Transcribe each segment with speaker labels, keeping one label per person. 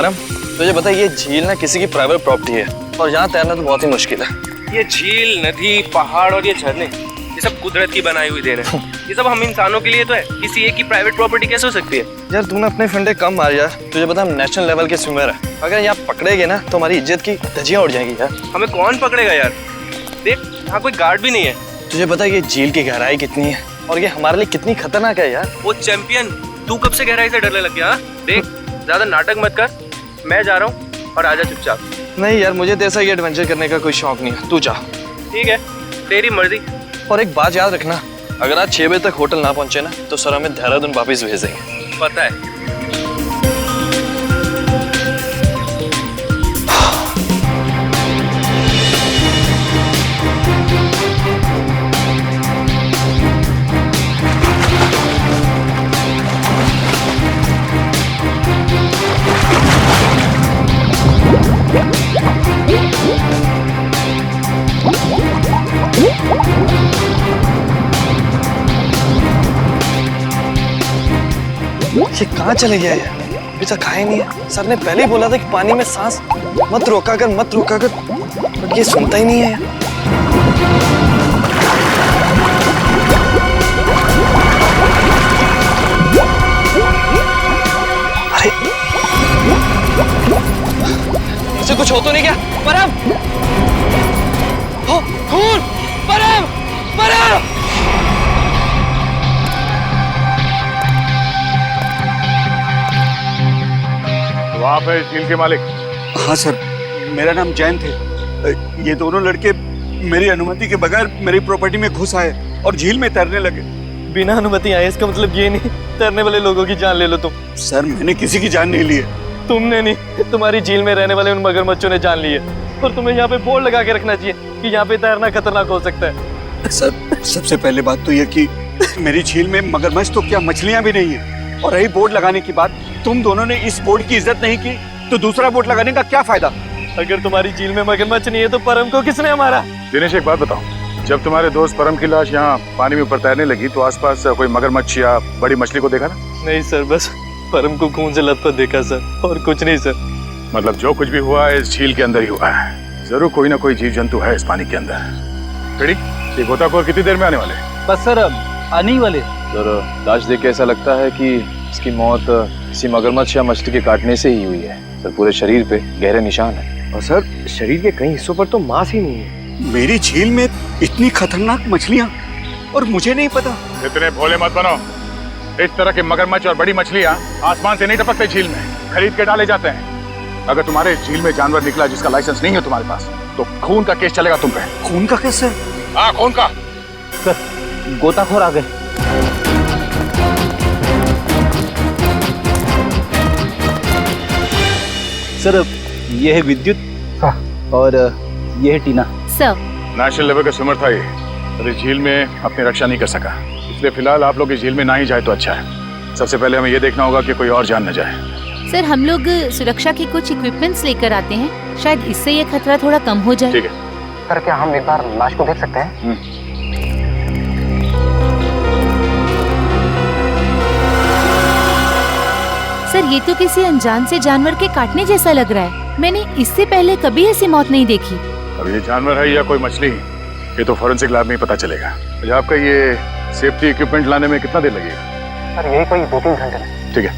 Speaker 1: परम, तुझे पता है ये झील ना किसी की प्राइवेट प्रॉपर्टी है और यहाँ तैरना तो बहुत ही मुश्किल है।
Speaker 2: ये झील, नदी, पहाड़ और ये झरने, ये सब कुदरत की बनाई हुई देन है। ये सब हम इंसानों के लिए तो है, किसी एक की प्राइवेट प्रॉपर्टी कैसे हो सकती है?
Speaker 1: यार तूने अपने फंडे कम मार यार, तुझे पता हम नेशनल लेवल के स्विमर है, अगर यहाँ पकड़ेगे ना तो हमारी इज्जत की धज्जियां उड़ जाएंगी यार।
Speaker 2: हमें कौन पकड़ेगा यार? देख यहाँ कोई गार्ड भी नहीं है।
Speaker 1: तुझे पता है ये झील की गहराई कितनी है और ये हमारे लिए कितनी खतरनाक है यार।
Speaker 2: वो चैंपियन, तू कब से गहराई से डरने लग गया? देख ज्यादा नाटक मत कर, मैं जा रहा हूँ और आजा चुपचाप।
Speaker 1: नहीं यार, मुझे तेरा ये एडवेंचर करने का कोई शौक नहीं है, तू जा।
Speaker 2: ठीक है, तेरी मर्जी।
Speaker 1: और एक बात याद रखना, अगर आज 6 बजे तक होटल ना पहुंचे ना तो सर हमें देहरादून वापस भेज देंगे।
Speaker 2: पता है।
Speaker 1: ये कहाँ चले गया है? अभी तक खाया नहीं है। सर ने पहले ही बोला था कि पानी में सांस मत रोका कर, बट ये सुनता ही नहीं है। अरे इसे कुछ हो तो नहीं क्या? परम! हो, खून! परम! परम!
Speaker 3: आप है झील के मालिक?
Speaker 4: हाँ सर, मेरा नाम जैन थे। ये दोनों लड़के मेरी अनुमति के बगैर मेरी प्रॉपर्टी में घुस आए और झील में तैरने लगे।
Speaker 1: बिना अनुमति आए इसका मतलब ये नहीं तैरने वाले लोगों की जान ले लो तुम।
Speaker 4: सर मैंने किसी की जान नहीं ली है।
Speaker 1: तुमने नहीं, तुम्हारी झील में रहने वाले उन मगरमच्छों ने जान ली है। और तुम्हें यहाँ पे बोर्ड लगा के रखना चाहिए कि यहाँ पे तैरना खतरनाक हो सकता है।
Speaker 4: सर सबसे पहले बात तो यह कि मेरी झील में मगरमच्छ तो क्या मछलियाँ भी नहीं है। और रही बोर्ड लगाने की बात, तुम दोनों ने इस बोर्ड की इज्जत नहीं की तो दूसरा बोर्ड लगाने का क्या फायदा?
Speaker 1: अगर तुम्हारी झील में मगरमच्छ नहीं है तो परम को किसने मारा?
Speaker 3: दिनेश एक बात बताओ, जब तुम्हारे दोस्त परम की लाश यहाँ पानी में ऊपर तैरने लगी तो आसपास कोई मगरमच्छ या बड़ी मछली को देखा ना?
Speaker 1: नहीं सर, बस परम को खून से लथपथ देखा सर, और कुछ नहीं सर।
Speaker 3: मतलब जो कुछ भी हुआ है इस झील के अंदर ही हुआ है। जरूर कोई ना कोई जीव जंतु है इस पानी के अंदर। फिर ये गोताखोर कितनी देर में आने वाले?
Speaker 5: बस सर आने ही वाले।
Speaker 6: सर लाश देख के ऐसा लगता है कि इसकी मौत किसी मगरमच्छ या मछली के काटने से ही हुई है। सर पूरे शरीर पे गहरे निशान है
Speaker 2: और सर शरीर के कई हिस्सों पर तो मांस ही नहीं है।
Speaker 4: मेरी झील में इतनी खतरनाक मछलियाँ और मुझे नहीं पता।
Speaker 3: इतने भोले मत बनो। इस तरह के मगरमच्छ और बड़ी मछलियाँ आसमान से नहीं टपकते झील में, खरीद के डाले जाते हैं। अगर तुम्हारे झील में जानवर निकला जिसका लाइसेंस नहीं है तुम्हारे पास तो खून का केस चलेगा तुम पे।
Speaker 4: खून का केस सर?
Speaker 3: हाँ खून का।
Speaker 5: सर गोताखोर आ गए। सर ये है विद्युत और ये है टीना।
Speaker 7: सर
Speaker 3: नेशनल लेवल का स्विमर था ये, और इस झील में अपनी रक्षा नहीं कर सका, इसलिए फिलहाल आप लोग इस झील में ना ही जाए तो अच्छा है। सबसे पहले हमें ये देखना होगा कि कोई और जान न जाए।
Speaker 7: सर हम लोग सुरक्षा के कुछ इक्विपमेंट्स लेकर आते हैं, शायद इससे ये खतरा थोड़ा कम हो जाए।
Speaker 3: ठीक है
Speaker 8: सर, क्या हम एक बार लाश को देख सकते हैं?
Speaker 7: सर ये तो किसी अनजान से जानवर के काटने जैसा लग रहा है। मैंने इससे पहले कभी ऐसी मौत नहीं देखी।
Speaker 3: अब ये जानवर है या कोई मछली, ये तो फॉरेंसिक लैब में ही पता चलेगा। अच्छा, आपका ये सेफ्टी इक्विपमेंट लाने में कितना देर लगेगा?
Speaker 8: सर यही कोई 2-3 घंटे में।
Speaker 3: ठीक है।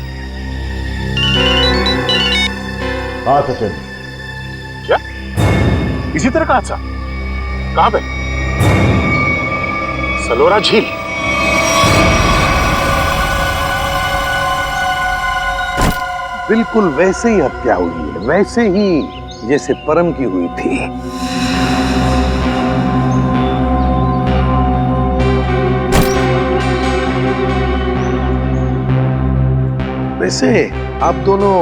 Speaker 9: हाँ सचिन।
Speaker 3: क्या इसी तरह का हादसा? कहाँ पे? सलोरा झील।
Speaker 9: बिल्कुल वैसे ही हत्या हुई है, वैसे ही जैसे परम की हुई थी। वैसे आप दोनों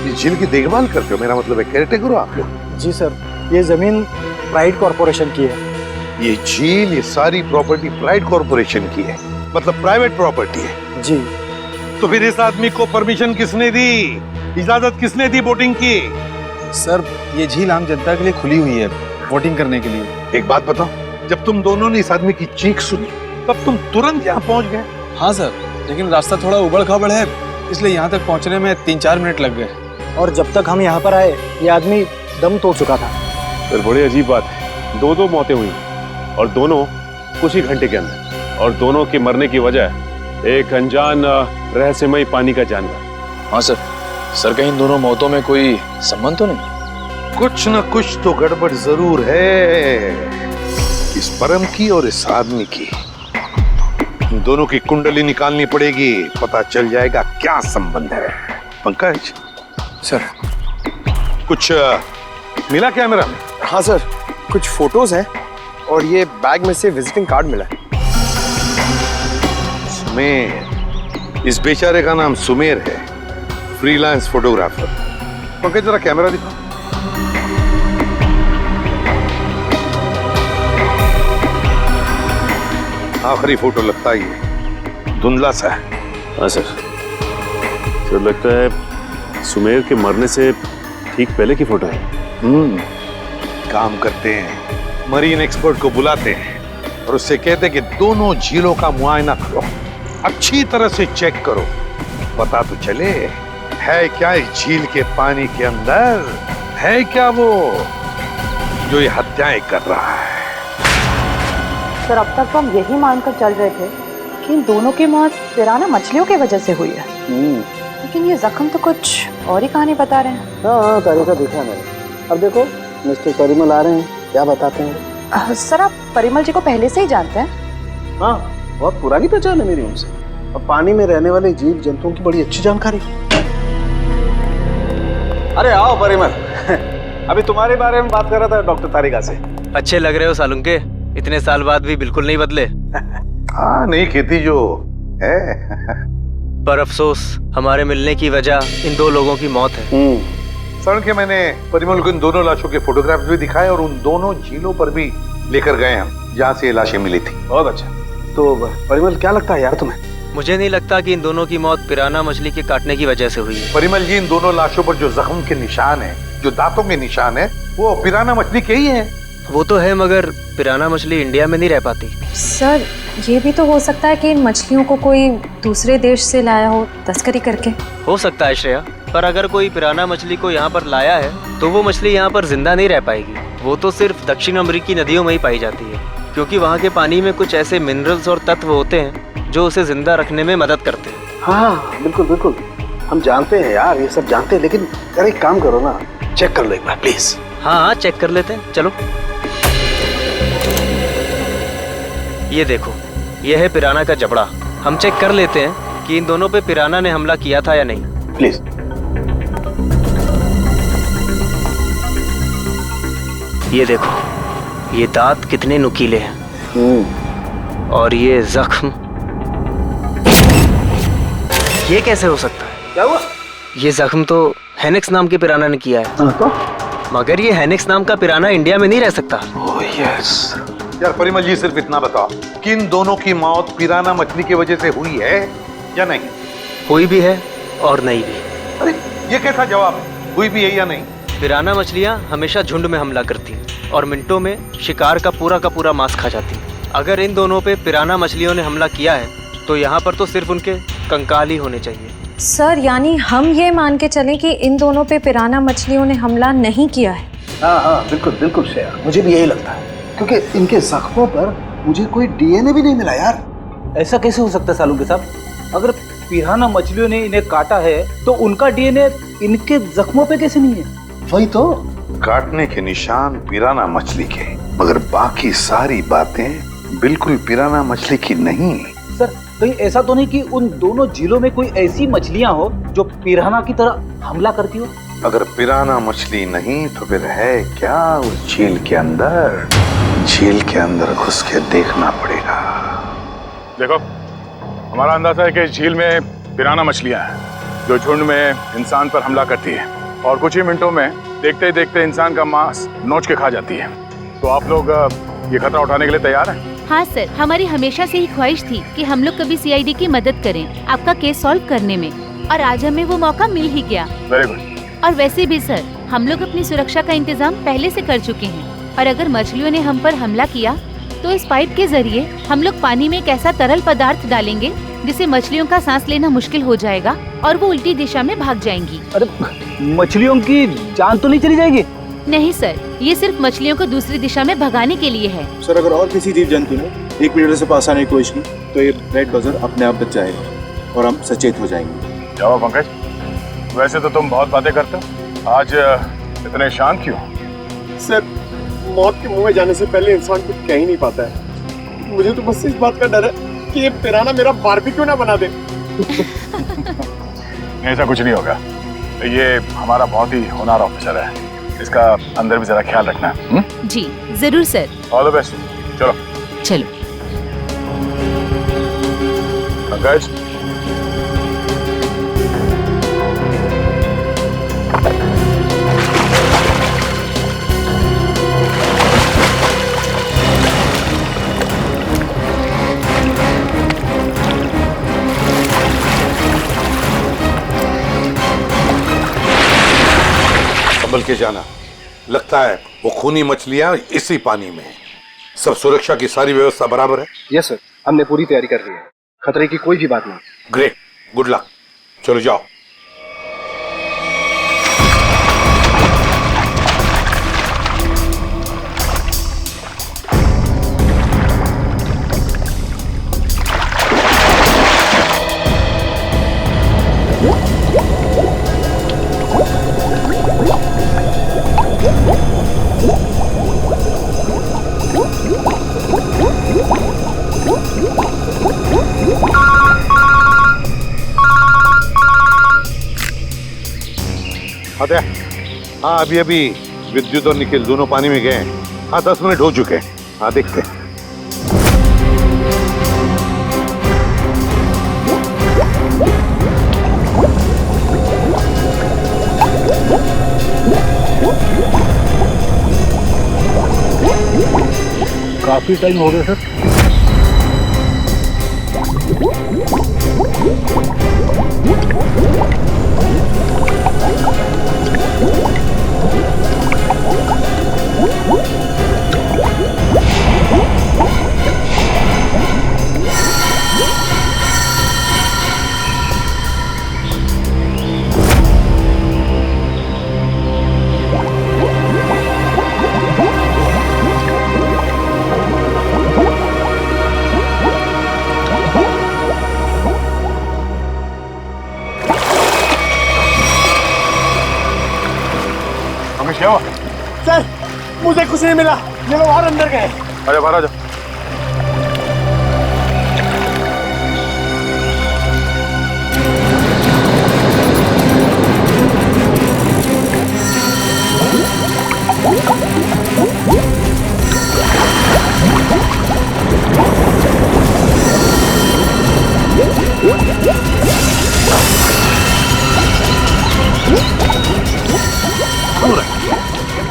Speaker 9: इस झील की देखभाल करते हो, मेरा मतलब है केयरटेकर हो आप लोग?
Speaker 5: जी सर, ये जमीन प्राइड कॉर्पोरेशन की है।
Speaker 9: ये झील, ये सारी प्रॉपर्टी प्राइड कॉर्पोरेशन की है, मतलब प्राइवेट प्रॉपर्टी है।
Speaker 5: जी।
Speaker 9: तो फिर इस आदमी को परमिशन किसने दी, इजाजत किसने दी बोटिंग की?
Speaker 5: सर ये झील आम जनता के लिए खुली हुई है बोटिंग करने के लिए।
Speaker 9: एक बात बताओ, जब तुम दोनों ने इस आदमी की चीख सुनी तब तुम तुरंत यहाँ पहुंच गए?
Speaker 5: हाँ सर, लेकिन रास्ता थोड़ा उबड़ खाबड़ है, इसलिए यहाँ तक पहुँचने में 3-4 मिनट लग गए। और जब तक हम यहाँ पर आए ये आदमी दम तोड़ चुका था।
Speaker 10: फिर बड़ी अजीब बात है, दो मौतें हुई और दोनों कुछ ही घंटे के अंदर, और दोनों के मरने की वजह एक अनजान रहस्यमयी पानी का जानवर।
Speaker 6: हाँ सर कहीं इन दोनों मौतों में कोई संबंध तो नहीं?
Speaker 9: कुछ न कुछ तो गड़बड़ जरूर है, इस परम की और इस आदमी की। इन दोनों की कुंडली निकालनी पड़ेगी, पता चल जाएगा क्या संबंध है। पंकज
Speaker 1: सर।
Speaker 9: कुछ मिला कैमरा में?
Speaker 1: हाँ सर, कुछ फोटोज हैं और ये बैग में से विजिटिंग कार्ड मिला है।
Speaker 9: सुमेर, इस बेचारे का नाम सुमेर है, फ्रीलांस फोटोग्राफर। पंकज जरा कैमरा दिखाओ। आखिरी फोटो लगता ही है, धुंधला सा है।
Speaker 10: हाँ सर लगता है सुमेर के मरने से ठीक पहले की फोटो है।
Speaker 9: काम करते हैं, मरीन एक्सपर्ट को बुलाते हैं और उससे कहते हैं कि दोनों झीलों का मुआयना करो, अच्छी तरह से चेक करो, पता तो चले है क्या इस झील के पानी के अंदर, है क्या वो जो ये हत्याएं कर रहा है।
Speaker 11: सर अब तक तो हम यही मानकर चल रहे थे कि इन दोनों की मौत पिराना मछलियों की वजह से हुई है, लेकिन ये जख्म तो कुछ और ही कहानी बता रहे हैं।
Speaker 5: हाँ तारीखा देखा मैंने। अब देखो मिस्टर परिमल आ रहे हैं, क्या बताते हैं?
Speaker 11: सर आप परिमल जी को पहले से ही जानते हैं?
Speaker 5: हाँ, बहुत पुरानी पहचान है मेरी उनसे, और पानी में रहने वाले जीव जंतुओं की बड़ी अच्छी जानकारी। अरे आओ परिमल अभी तुम्हारे बारे में बात कर रहा था डॉक्टर तारिका से।
Speaker 12: अच्छे लग रहे हो सालुंके, इतने साल बाद भी बिल्कुल नहीं बदले।
Speaker 9: हाँ नहीं खेती जो है
Speaker 12: पर अफसोस हमारे मिलने की वजह इन दो लोगों की मौत है।
Speaker 9: सर के मैंने परिमल को इन दोनों लाशों के फोटोग्राफ्स भी दिखाए और उन दोनों झीलों पर भी लेकर गए हम जहाँ से ये लाशें मिली थी।
Speaker 5: बहुत अच्छा। तो परिमल क्या लगता है यार तुम्हें?
Speaker 12: मुझे नहीं लगता कि इन दोनों की मौत पिराना मछली के काटने की वजह से हुई है।
Speaker 9: परिमल जी, इन दोनों लाशों पर जो जख्म के निशान है, जो दांतों के निशान है, वो पिराना मछली के ही है।
Speaker 12: वो तो है, मगर पिराना मछली इंडिया में नहीं रह पाती।
Speaker 11: सर ये भी तो हो सकता है कि इन मछलियों को कोई दूसरे देश से लाया हो तस्करी करके।
Speaker 12: हो सकता है श्रेया, पर अगर कोई पिराना मछली को यहाँ पर लाया है तो वो मछली यहाँ पर जिंदा नहीं रह पाएगी। वो तो सिर्फ दक्षिण अमेरिकी नदियों में ही पाई जाती है, क्योंकि वहाँ के पानी में कुछ ऐसे मिनरल्स और तत्व होते हैं जो उसे जिंदा रखने में मदद करते हैं।
Speaker 5: हाँ बिल्कुल बिल्कुल, हम जानते हैं यार, ये सब जानते हैं, लेकिन यार एक काम करो ना, चेक कर लो एक बार प्लीज।
Speaker 12: हाँ चेक कर लेते हैं, चलो। ये देखो, ये है पिराना का जबड़ा। हम चेक कर लेते हैं कि इन दोनों पे पिराना ने हमला किया था या नहीं।
Speaker 5: प्लीज।
Speaker 12: ये देखो, ये दांत कितने नुकीले हैं, और ये जख्म, ये कैसे हो सकता है?
Speaker 5: क्या हुआ?
Speaker 12: ये जख्म तो हेनेक्स नाम के पिराना ने किया है।
Speaker 5: तो?
Speaker 12: मगर ये हेनेक्स नाम का पिराना इंडिया में नहीं रह सकता।
Speaker 9: Oh yes. यार परिमल जी, सिर्फ इतना बताओ कि इन दोनों की मौत पिराना मछली की वजह से हुई है या नहीं?
Speaker 12: हुई भी है और नहीं भी।
Speaker 9: अरे ये कैसा जवाब है, हुई भी है या नहीं?
Speaker 12: पिराना मछलियाँ हमेशा झुंड में हमला करती हैं और मिनटों में शिकार का पूरा मांस खा जाती हैं। अगर इन दोनों पे पिराना मछलियों ने हमला किया है तो यहाँ पर तो सिर्फ उनके कंकाल ही होने चाहिए।
Speaker 11: सर यानी हम ये मान के चलें कि इन दोनों पे पिराना मछलियों ने हमला नहीं किया है?
Speaker 5: हाँ बिल्कुल बिल्कुल श्रेया, मुझे भी यही लगता है, क्योंकि इनके जख्मों पर मुझे कोई डीएनए भी नहीं मिला यार।
Speaker 13: ऐसा कैसे हो सकता है सालू के साहब? अगर पिराना मछलियों ने इन्हें काटा है तो उनका डीएनए इनके जख्मों पे कैसे नहीं है?
Speaker 5: वही तो,
Speaker 9: काटने के निशान पिराना मछली के, मगर बाकी सारी बातें बिल्कुल पिराना मछली की नहीं।
Speaker 13: सर कहीं ऐसा तो नहीं कि उन दोनों झीलों में कोई ऐसी मछलियां हो जो पिराना की तरह हमला करती हो?
Speaker 9: अगर पिराना मछली नहीं तो फिर है क्या उस झील के अंदर? झील के अंदर घुस के देखना पड़ेगा।
Speaker 3: देखो, हमारा अंदाजा है कि इस झील में पिराना मछलियां हैं जो झुंड में इंसान पर हमला करती है और कुछ ही मिनटों में देखते ही देखते इंसान का मांस नोच के खा जाती है। तो आप लोग ये खतरा उठाने के लिए तैयार हैं?
Speaker 7: हाँ सर, हमारी हमेशा से ही ख्वाहिश थी कि हम लोग कभी सीआईडी की मदद करें आपका केस सॉल्व करने में, और आज हमें वो मौका मिल ही गया।
Speaker 3: Very good.
Speaker 7: और वैसे भी सर, हम लोग अपनी सुरक्षा का इंतजाम पहले से कर चुके हैं, और अगर मछलियों ने हम पर हमला किया तो इस पाइप के जरिए हम लोग पानी में एक ऐसा तरल पदार्थ डालेंगे जिससे मछलियों का सांस लेना मुश्किल हो जाएगा और वो उल्टी दिशा में भाग जाएंगी।
Speaker 13: अरे मछलियों की जान तो नहीं चली जाएगी?
Speaker 7: नहीं सर, ये सिर्फ मछलियों को दूसरी दिशा में भगाने के लिए है।
Speaker 14: सर अगर और किसी जीव जंतु ने 1 मीटर से पास आने की कोशिश की तो ये रेड बजर अपने आप बच जाएगा और हम सचेत हो जाएंगे।
Speaker 3: जाओ पंकज, वैसे तो तुम बहुत बातें करते हो, आज इतने शांत क्यों?
Speaker 14: सर मौत के मुंह में जाने से पहले इंसान कुछ कह ही नहीं पाता है। मुझे तो बस इस बात का डर है कि ये पिराना मेरा बारबेक्यू ना बना दे।
Speaker 3: ऐसा कुछ नहीं होगा, ये हमारा बहुत ही होनहार ऑफिसर है, इसका अंदर भी जरा ख्याल रखना।
Speaker 7: जी जरूर सर।
Speaker 3: All the best. चलो
Speaker 7: चलो।
Speaker 3: पंकज,
Speaker 9: संभल के जाना, लगता है वो खूनी मछलियां इसी पानी में हैं। सब सुरक्षा की सारी व्यवस्था बराबर है?
Speaker 14: यस सर, हमने पूरी तैयारी कर ली है, खतरे की कोई भी बात नहीं।
Speaker 9: Great, good luck. चलो जाओ। अरे हाँ, अभी अभी विद्युत और निखिल दोनों पानी में गए हैं। हाँ 10 मिनट हो चुके हैं। हाँ देखते हैं।
Speaker 13: काफी टाइम हो गया सर।
Speaker 3: क्या हुआ?
Speaker 14: सर मुझे कुछ नहीं मिला, ये लोग और अंदर गए।
Speaker 3: अरे बाहर आ जाओ।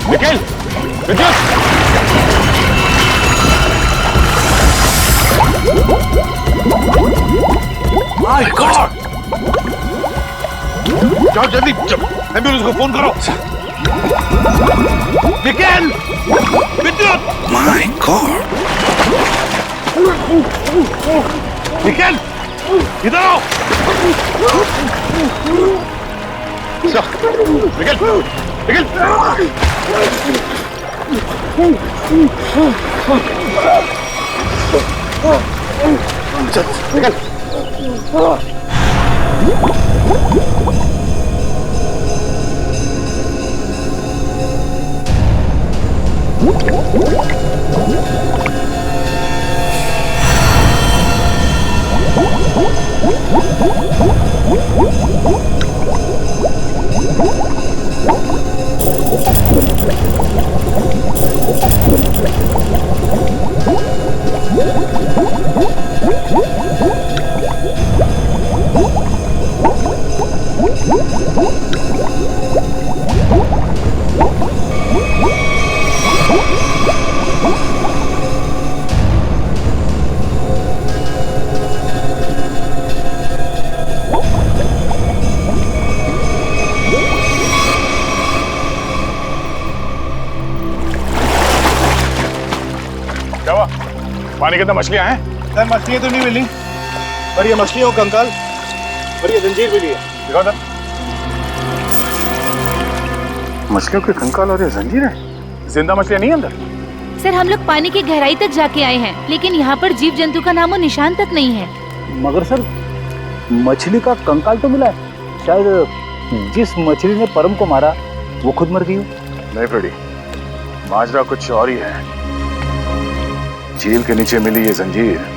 Speaker 3: निखिल, विद्युत! My God! जाओ जल्दी, एम्बुलेंस को फोन करो। निखिल! विद्युत! My God! निखिल! इधर आओ! निखिल! निखिल! निकल! पानी के अंदर मछलियां हैं?
Speaker 14: सर मछलियां तो नहीं मिली, और ये मछलियों का कंकाल और ये जंजीर भी लिया।
Speaker 3: दिखाओ सर। मछलियों के कंकाल और ये जंजीर है। जिंदा मछलियां नहीं अंदर?
Speaker 7: सर हम लोग पानी की गहराई तक जाके आए हैं, लेकिन यहाँ पर जीव जंतु का नामो निशान तक नहीं है।
Speaker 13: मगर सर मछली का कंकाल तो मिला है। शायद जिस मछली ने परम को मारा वो खुद मर गई हो।
Speaker 3: नहीं फ्रेडी, माजरा कुछ और ही है। झील के नीचे मिली ये जंजीर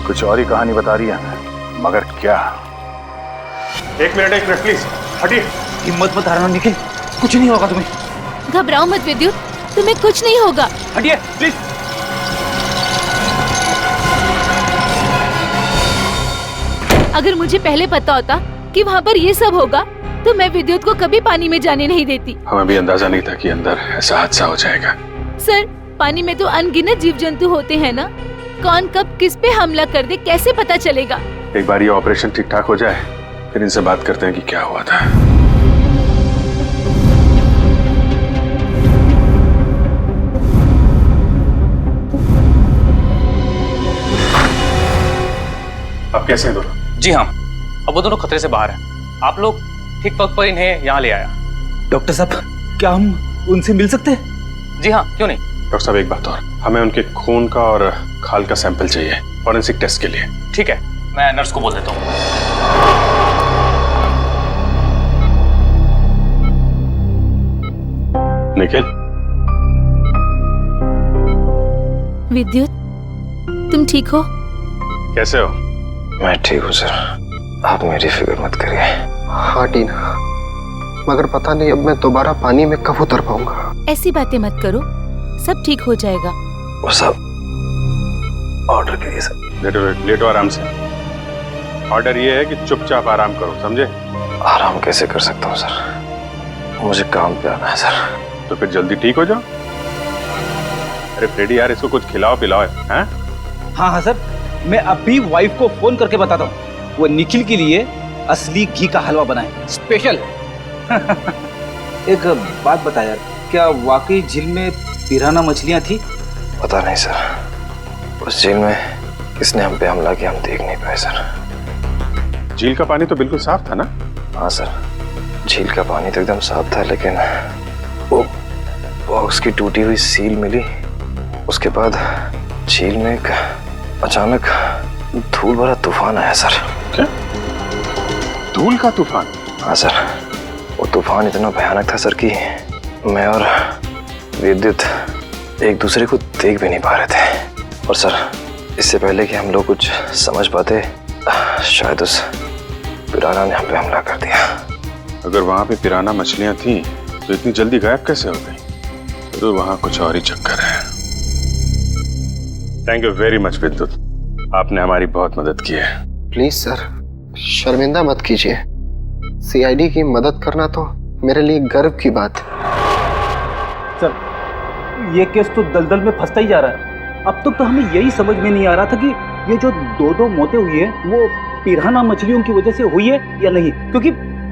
Speaker 3: कुछ और ही कहानी बता रही है हमें, मगर क्या?
Speaker 10: एक मिनट प्लीज हटिए।
Speaker 13: हिम्मत मत हारना निखिल, कुछ नहीं होगा तुम्हें।
Speaker 7: घबराओ मत विद्युत, तुम्हें कुछ नहीं होगा।
Speaker 13: हटिए प्लीज।
Speaker 7: अगर मुझे पहले पता होता कि वहाँ पर ये सब होगा तो मैं विद्युत को कभी पानी में जाने नहीं देती।
Speaker 10: हमें भी अंदाजा नहीं था कि अंदर ऐसा हादसा हो जाएगा।
Speaker 7: सर पानी में तो अनगिनत जीव जंतु होते हैं ना, कौन कब किस पे हमला कर दे कैसे पता चलेगा?
Speaker 10: एक बार ये ऑपरेशन ठीक ठाक हो जाए फिर इनसे बात करते हैं कि क्या हुआ था। आप कैसे हैं दोनों?
Speaker 15: जी हाँ, अब वो दोनों खतरे से बाहर हैं। आप लोग ठीक वक्त पर इन्हें यहाँ ले आया।
Speaker 13: डॉक्टर साहब क्या हम उनसे मिल सकते हैं?
Speaker 15: जी हाँ, क्यों नहीं।
Speaker 10: डॉक्टर साहब एक बात और, हमें उनके खून का और खाल का सैंपल चाहिए फॉरेंसिक टेस्ट के लिए।
Speaker 15: ठीक है, मैं नर्स को बोल देता हूँ।
Speaker 10: निखिल।
Speaker 7: विद्युत तुम ठीक हो?
Speaker 10: कैसे हो?
Speaker 5: मैं ठीक हूँ सर, आप मेरी फिक्र मत करिए। हाँ टीना, मगर पता नहीं अब मैं दोबारा पानी में कब उतर पाऊंगा।
Speaker 7: ऐसी बातें मत करो, सब ठीक हो जाएगा।
Speaker 5: वो सब ऑर्डर करिए सर।
Speaker 10: लेटो आराम से। ऑर्डर ये है कि चुपचाप आराम करो, समझे?
Speaker 5: आराम कैसे कर सकता हूँ सर, मुझे काम पे आना है सर।
Speaker 10: तो फिर जल्दी ठीक हो जाओ। अरे फ्रेडी यार, इसको कुछ खिलाओ पिलाओ हैं?
Speaker 13: हाँ हाँ सर, मैं अभी वाइफ को फोन करके बताता हूँ, वो निखिल के लिए असली घी का हलवा बनाए स्पेशल। एक बात बता यार, क्या वाकई झील में पिराना मछलियाँ थी?
Speaker 5: पता नहीं सर, उस झील में किसने हम पे हमला किया हम देख नहीं पाए सर।
Speaker 10: झील का पानी तो बिल्कुल साफ था ना?
Speaker 5: हाँ सर, झील का पानी तो एकदम साफ था, लेकिन वो बॉक्स की टूटी हुई सील मिली। उसके बाद झील में एक अचानक धूल भरा तूफान आया सर।
Speaker 10: क्या? धूल का तूफान?
Speaker 5: हाँ सर, वो तूफान इतना भयानक था सर कि मैं और विद्युत एक दूसरे को देख भी नहीं पा रहे थे। और सर, इससे पहले कि हम लोग कुछ समझ पाते, शायद उस पिराना ने हम पे हमला कर दिया।
Speaker 10: अगर वहां पे पिराना मछलियां थी तो इतनी जल्दी गायब कैसे हो गई? तो वहां कुछ और ही चक्कर है। थैंक यू वेरी मच विद्युत, आपने हमारी बहुत मदद की है।
Speaker 5: प्लीज सर, शर्मिंदा मत कीजिए। सीआईडी की मदद करना तो मेरे लिए गर्व की बात है।
Speaker 13: सर, ये केस तो दलदल में फंसता ही जा रहा है। अब तक तो हमें यही समझ में नहीं आ रहा था कि ये जो दो मौतें हुई है वो पिराना मछलियों की वजह से हुई है या नहीं, क्योंकि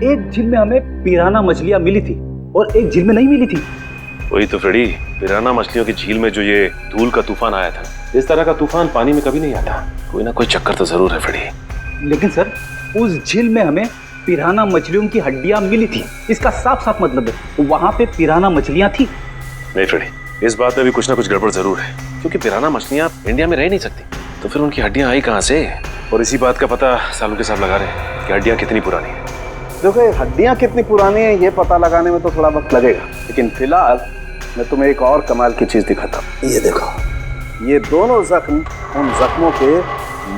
Speaker 13: एक झील में हमें पिराना मछलियां मिली थी और एक झील में नहीं मिली थी।
Speaker 10: वही तो फ्रेडी, पिराना मछलियों की झील में जो ये धूल का तूफान आया था, इस तरह का तूफान पानी में कभी नहीं आता। कोई ना कोई चक्कर तो जरूर है फ्रेडी।
Speaker 13: लेकिन सर, उस झील में हमें पिराना मछलियों की हड्डियां मिली थी, इसका साफ साफ मतलब है वहां पे पिराना मछलियां थी।
Speaker 10: नहीं फ्रेडी, इस बात में भी कुछ ना कुछ गड़बड़ जरूर है, क्योंकि पिराना मछलियां इंडिया में रह नहीं सकती, तो फिर उनकी हड्डियां आई कहाँ से? और इसी बात का पता सालू के साथ लगा रहे हैं कि हड्डियां कितनी पुरानी है।
Speaker 14: देखो, हड्डियां कितनी पुरानी है ये पता लगाने में तो थोड़ा वक्त लगेगा, लेकिन फिलहाल मैं तुम्हें एक और कमाल की चीज दिखाता हूँ। ये देखो, ये दोनों जख्म उन जख्मों के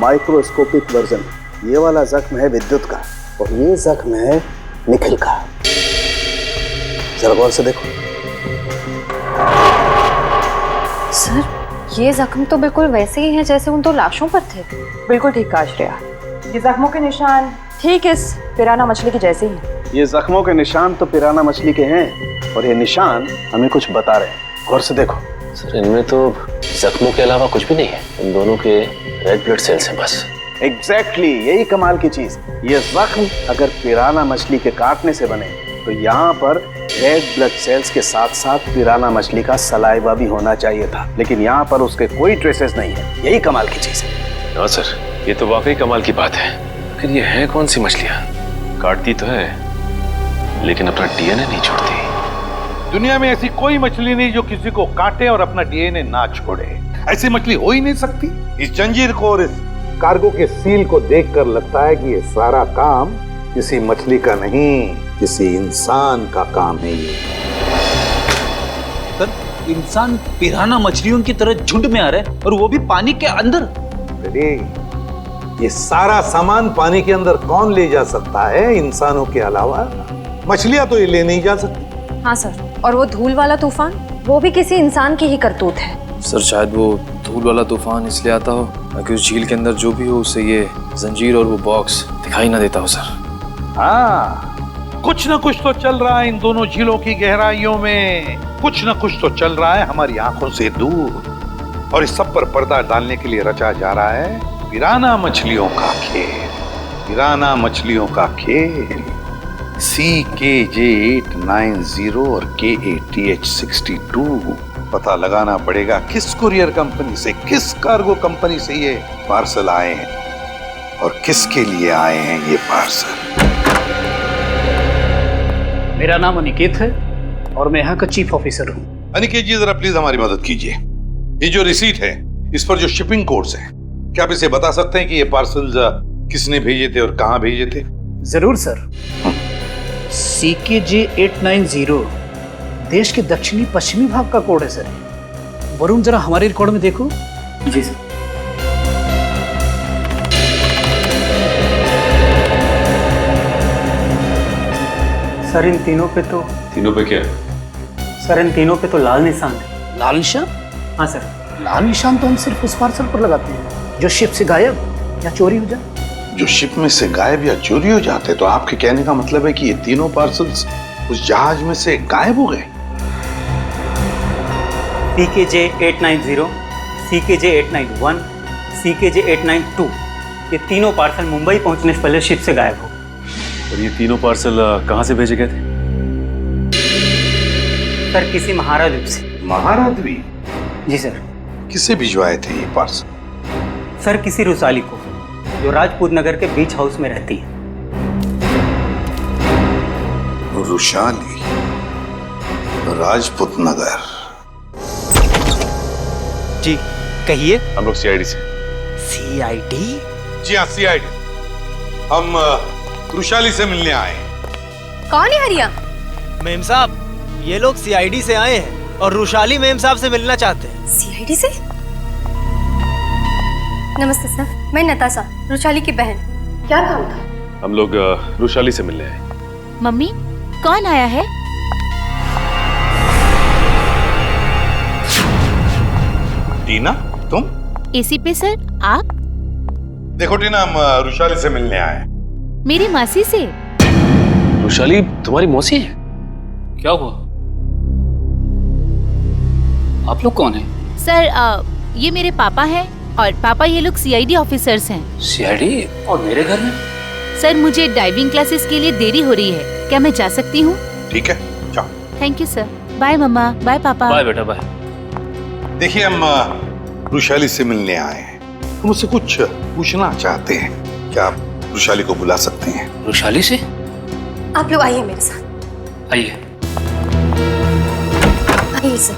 Speaker 14: माइक्रोस्कोपिक वर्जन। ये वाला जख्म है विद्युत का और ये जख्म है निखिल का। जरा गौर से देखो।
Speaker 11: सर, ये जख्म तो बिल्कुल वैसे ही हैं जैसे उन दो लाशों पर थे। बिल्कुल ठीक कहा श्रेया, ये जख्मों के निशान ठीक इस पिराना मछली के जैसे ही हैं।
Speaker 14: ये जख्मों के निशान तो पिराना मछली के हैं और ये निशान हमें कुछ बता रहे हैं। गौर से देखो।
Speaker 6: सर, इनमें तो जख्मों के अलावा कुछ भी नहीं है, इन दोनों के रेड ब्लड सेल्स हैं बस।
Speaker 14: एग्जैक्टली, यही कमाल की चीज। ये जख्म अगर पिराना मछली के काटने से बने तो यहाँ पर रेड ब्लड सेल्स के साथ साथ पिराना मछली का सलाइवा भी होना चाहिए था, लेकिन यहाँ पर उसके कोई ट्रेसेस नहीं है। यही कमाल की चीज है।
Speaker 10: हाँ सर, ये तो वाकई कमाल की बात है। लेकिन ये है कौन सी मछलियां? काटती तो है लेकिन अपना डीएनए नहीं छोड़ती।
Speaker 9: दुनिया में ऐसी कोई मछली नहीं जो किसी को काटे और अपना डीएनए ना छोड़े। ऐसी मछली हो ही नहीं सकती। इस जंजीर को और इस कार्गो के सील को देखकर लगता है कि ये सारा काम किसी मछली का नहीं, किसी इंसान का काम है। ये
Speaker 13: सर, इंसान पिराना मछलियों की तरह झुंड में आ रहा है और वो भी पानी के अंदर।
Speaker 9: अरे ये सारा सामान पानी के अंदर कौन ले जा सकता है इंसानों के अलावा? मछलियां तो ये ले नहीं जा सकती।
Speaker 11: हाँ सर, और वो धूल वाला तूफान, वो भी किसी इंसान की ही करतूत है।
Speaker 5: सर शायद वो धूल वाला तूफान इसलिए आता हो ताकि उस झील के अंदर जो भी हो उसे ये जंजीर और वो बॉक्स दिखाई ना देता हो सर।
Speaker 9: हाँ, कुछ ना कुछ तो चल रहा है इन दोनों झीलों की गहराइयों में। कुछ ना कुछ तो चल रहा है हमारी आंखों से दूर। और इस सब पर पर्दा डालने के लिए रचा जा रहा है पिराना मछलियों का खेल। पिराना मछलियों का खेल। CKJ890 और KATH62। पता लगाना पड़ेगा किस कुरियर कंपनी से, किस कार्गो कंपनी से ये पार्सल आए हैं और किसके लिए आए हैं ये पार्सल।
Speaker 13: मेरा नाम अनिकेत है और मैं यहाँ का चीफ ऑफिसर हूँ।
Speaker 9: अनिकेत जी, जरा प्लीज हमारी मदद कीजिए। ये जो रिसीट है इस पर जो शिपिंग कोड्स हैं, क्या आप इसे बता सकते हैं कि ये पार्सल किसने भेजे थे और कहाँ भेजे थे?
Speaker 13: जरूर सर। CKJ890 देश के दक्षिणी पश्चिमी भाग का कोड है सर। वरुण, जरा हमारे रिकॉर्ड में देखो। जी सर।
Speaker 16: सर इन तीनों पे तो
Speaker 10: क्या?
Speaker 16: सर इन तीनों पे तो लाल निशान है।
Speaker 13: लाल निशान?
Speaker 16: हाँ सर।
Speaker 13: लाल निशान तो हम सिर्फ उस पार्सल पर लगाते हैं जो शिप से गायब या चोरी हो जाए।
Speaker 9: जो शिप में से गायब या चोरी हो जाते, तो आपके कहने का मतलब है कि ये तीनों पार्सल्स उस जहाज में से गायब हो गए?
Speaker 16: CKJ890, CKJ891, CKJ892 ये तीनों पार्सल मुंबई पहुंचने से पहले शिप से गायब हो।
Speaker 10: और ये तीनों पार्सल कहाँ से भेजे गए थे?
Speaker 16: सर किसी महारा द्वीप से।
Speaker 9: महारा द्वीप?
Speaker 16: जी सर।
Speaker 9: किसे भिजवाए थे ये पार्सल?
Speaker 16: सर किसी रुसाली को, जो राजपूत नगर के बीच हाउस में रहती है।
Speaker 9: रुशाली, राजपूत नगर।
Speaker 12: जी कहिए।
Speaker 10: हम लोग CID से।
Speaker 12: CID?
Speaker 9: जी हाँ, CID। हम रुशाली से मिलने आए।
Speaker 11: कौन है हरिया?
Speaker 12: मेम साहब, ये लोग CID से आए हैं और रुशाली मेम साहब से मिलना चाहते हैं।
Speaker 11: CID से? नमस्ते सर, मैं नताशा, रुशाली की बहन। क्या काम था?
Speaker 10: हम लोग रुशाली से मिलने आए।
Speaker 7: मम्मी, कौन आया है?
Speaker 9: टीना, तुम?
Speaker 7: एसी पे सर, आप?
Speaker 9: देखो टीना, हम रुशाली से मिलने आए।
Speaker 7: मेरी मासी से।
Speaker 10: रुशाली तुम्हारी मौसी है?
Speaker 15: क्या हुआ? आप लोग कौन हैं?
Speaker 7: सर ये मेरे पापा हैं और पापा ये लोग CID ऑफिसर्स हैं।
Speaker 15: CID? और मेरे घर में?
Speaker 7: सर मुझे डाइविंग क्लासेस के लिए देरी हो रही है, क्या मैं जा सकती हूँ?
Speaker 9: ठीक है, जाओ।
Speaker 7: Thank you sir. बाय मम्मा, बाय पापा।
Speaker 15: बाय बेटा, बाय।
Speaker 9: देखिए, हम रुशाली से मिलने आए हैं। हम उससे कुछ पूछना चाहते हैं। क्या आप रुशाली को बुला सकते हैं?
Speaker 15: रुशाली से?
Speaker 11: आप लोग आइए मेरे साथ।
Speaker 15: आइए।
Speaker 11: आइए सर।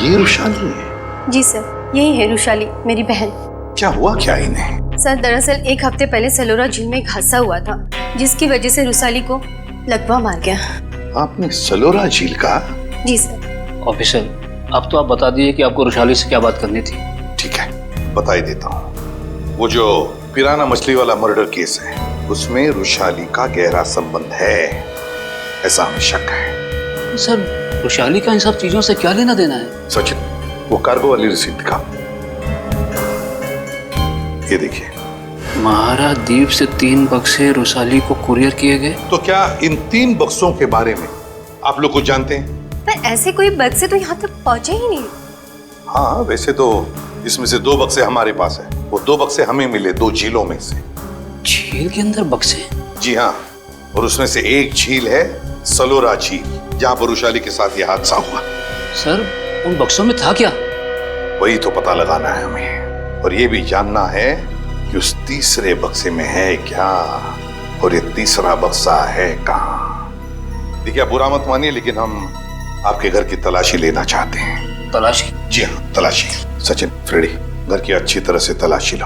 Speaker 9: ये रुशाली है?
Speaker 11: जी सर, यही है रुशाली, मेरी बहन।
Speaker 9: क्या हुआ क्या इन्हें?
Speaker 11: सर दरअसल 1 हफ्ते पहले सलोरा झील में एक हादसा हुआ था, जिसकी वजह से रुशाली को लकवा मार गया।
Speaker 9: आपने सलोरा झील का?
Speaker 11: जी सर।
Speaker 15: ऑफिसर, अब तो आप बता दिए कि आपको रुशाली से क्या बात करनी थी।
Speaker 9: ठीक है, बता ही देता हूँ। वो जो पिराना मछली वाला मर्डर केस है, उसमें रुशाली का गहरा संबंध है, ऐसा हमें शक है।
Speaker 15: सर, रुशाली का इन सब चीजों से क्या लेना देना है?
Speaker 9: सचिन, वो कार्गो वाली रिसीट दिखा। ये देखिए।
Speaker 15: महारा द्वीप से 3 बक्से रुशाली को कुरियर किए गए।
Speaker 9: तो क्या इन 3 बक्सों के बारे में आप लोग कुछ जानते हैं?
Speaker 11: पर ऐसे कोई बक्से तो यहाँ तक पहुँचे ही नहीं।
Speaker 9: हाँ, वैसे तो इसमें से 2 बक्से हमारे पास है। वो 2 बक्से हमें मिले 2 झीलों में से।
Speaker 15: झील के अंदर बक्से?
Speaker 9: जी हाँ, और उसमें से एक झील है सलोरा झील, जहां पर वृषाली के साथ यह हादसा हुआ।
Speaker 15: सर उन बक्सों में था क्या?
Speaker 9: वही तो पता लगाना है हमें, और ये भी जानना है कि उस तीसरे बक्से में है क्या, और ये तीसरा बक्सा है कहाँ। देखिए, आप बुरा मत मानिए, लेकिन हम आपके घर की तलाशी लेना चाहते हैं।
Speaker 15: तलाशी?
Speaker 9: जी हाँ, तलाशी। सचिन, फ्रेडी, घर की अच्छी तरह से तलाशी लो।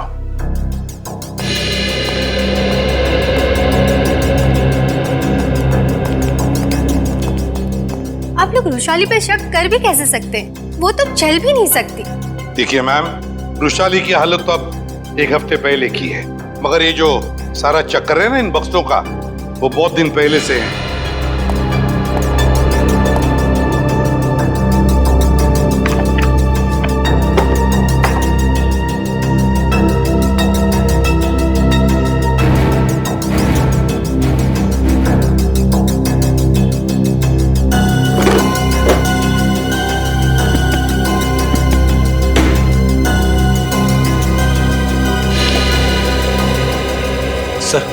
Speaker 17: आप लोग वृषाली पे शक कर भी कैसे सकते हैं? वो तो चल भी नहीं सकती।
Speaker 9: देखिए मैम, वृषाली की हालत तो अब एक हफ्ते पहले की है, मगर ये जो सारा चक्कर है ना इन बक्सों का, वो बहुत दिन पहले से है।
Speaker 13: सर,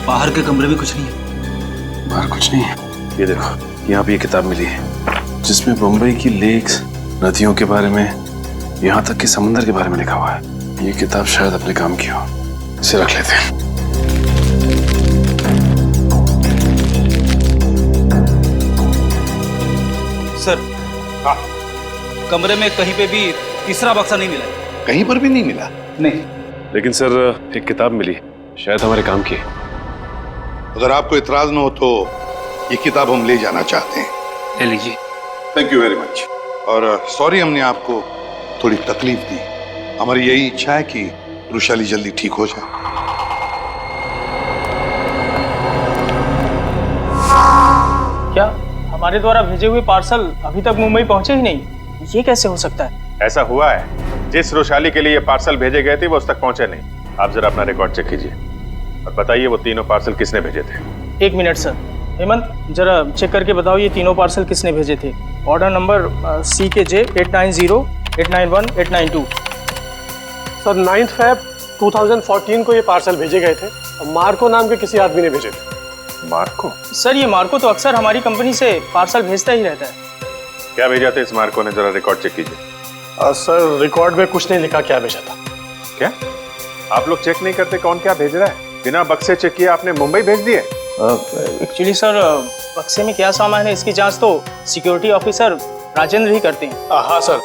Speaker 13: बाहर के कमरे में कुछ नहीं है।
Speaker 10: बाहर कुछ नहीं है? ये देखो, यहाँ पे ये किताब मिली है जिसमें बम्बई की लेक्स, नदियों के बारे में, यहाँ तक कि समंदर के बारे में लिखा हुआ है। ये किताब शायद अपने काम की हो, इसे रख लेते हैं।
Speaker 13: सर, कमरे में कहीं पे भी तीसरा बक्सा नहीं मिला।
Speaker 9: कहीं पर भी नहीं मिला?
Speaker 13: नहीं।
Speaker 10: लेकिन सर, एक किताब मिली, शायद हमारे काम की है।
Speaker 9: अगर आपको इतराज न हो तो ये किताब हम ले जाना चाहते हैं।
Speaker 15: ले लीजिए।
Speaker 9: Thank you very much. और सॉरी हमने आपको थोड़ी तकलीफ दी। हमारी यही इच्छा है कि वृषाली जल्दी ठीक हो जाए।
Speaker 18: क्या हमारे द्वारा भेजे हुए पार्सल अभी तक मुंबई पहुंचे ही नहीं? ये कैसे हो सकता है?
Speaker 10: ऐसा हुआ है, जिस वृषाली के लिए ये पार्सल भेजे गए थे वो उस तक पहुंचे नहीं। आप जरा अपना रिकॉर्ड चेक कीजिए और बताइए वो तीनों पार्सल किसने भेजे थे।
Speaker 18: एक मिनट सर। हेमंत, जरा चेक करके बताओ ये तीनों पार्सल किसने भेजे थे। Order number CKJ 890, 891, 892।
Speaker 19: Sir 9 Feb 2014 को ये पार्सल भेजे गए थे और मार्को नाम के किसी आदमी ने भेजे थे।
Speaker 10: मार्को?
Speaker 18: सर, ये मार्को तो अक्सर हमारी कंपनी से पार्सल भेजता ही रहता है।
Speaker 10: क्या भेजा था इस मार्को ने? जरा रिकॉर्ड चेक कीजिए।
Speaker 19: सर, रिकॉर्ड में कुछ नहीं लिखा क्या भेजा था।
Speaker 10: क्या आप लोग चेक नहीं करते कौन क्या भेज रहा है? बिना बक्से चेक किए आपने मुंबई भेज दिए?
Speaker 18: एक्चुअली सर, बक्से में क्या सामान है इसकी जांच तो सिक्योरिटी ऑफिसर राजेंद्र ही करते हैं।
Speaker 19: हाँ सर,